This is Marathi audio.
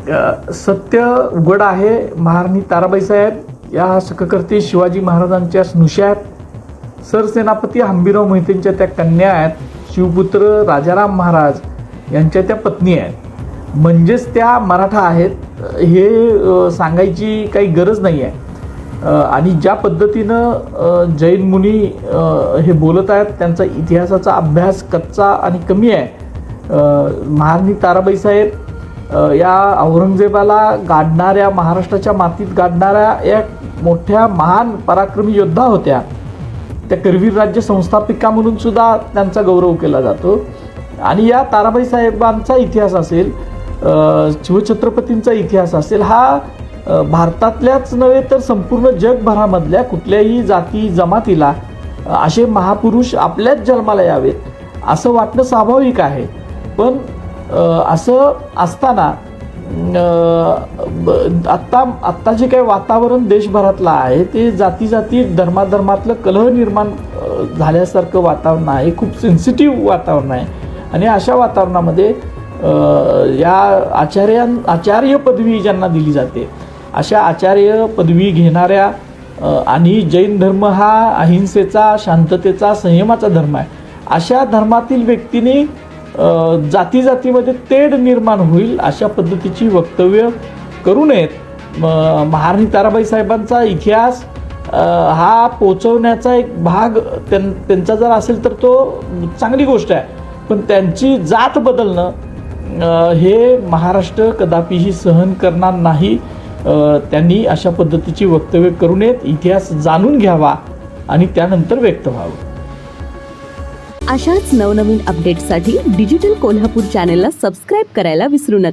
सत्य उघड आहे. महाराणी ताराबाई साहेब या सककर्ते शिवाजी महाराजांच्या स्नुषा आहेत. सरसेनापती हंबीरराव मोहितेंच्या त्या कन्या आहेत. शिवपुत्र राजाराम महाराज यांच्या त्या पत्नी आहेत. म्हणजेच त्या मराठा आहेत हे सांगायची काही गरज नाही आहे. आणि ज्या पद्धतीनं जैन मुनी हे बोलत आहेत, त्यांचा इतिहासाचा अभ्यास कच्चा आणि कमी आहे. महाराणी ताराबाई साहेब या औरंगजेबाला गाडणाऱ्या, महाराष्ट्राच्या मातीत गाडणाऱ्या एक मोठ्या महान पराक्रमी योद्धा होत्या. त्या करवीर राज्य संस्थापिका म्हणून सुद्धा त्यांचा गौरव केला जातो. आणि या ताराबाई साहेबांचा इतिहास असेल, शिवछत्रपतींचा इतिहास असेल, हा भारतातल्याच नव्हे तर संपूर्ण जगभरामधल्या कुठल्याही जाती जमातीला असे महापुरुष आपल्याच जन्माला यावेत असं वाटणं स्वाभाविक आहे. पण असं असताना आत्ता जे काही वातावरण देशभरातलं आहे ते जाती धर्माधर्मातलं कलह निर्माण झाल्यासारखं वातावरण आहे. खूप सेन्सिटिव्ह वातावरण आहे. आणि अशा वातावरणामध्ये या आचार्य पदवी ज्यांना दिली जाते, अशा आचार्य पदवी घेणाऱ्या आणि जैन धर्म हा अहिंसेचा, शांततेचा, संयमाचा धर्म आहे, अशा धर्मातील व्यक्तींनी जातीमध्ये तेढ निर्माण होईल अशा पद्धतीची वक्तव्य करू नयेत. महाराणी ताराबाई साहेबांचा इतिहास हा पोचवण्याचा एक भाग त्यांचा जर असेल तर तो चांगली गोष्ट आहे. पण त्यांची जात बदलणं हे महाराष्ट्र कदापिही सहन करणार नाही. त्यांनी अशा पद्धतीची वक्तव्य करू नयेत. इतिहास जाणून घ्यावा आणि त्यानंतर व्यक्त व्हावं. अशाच नवनवीन अपडेट्ससाठी डिजिटल कोल्हापूर चॅनेलला सबस्क्राईब करायला विसरू नका.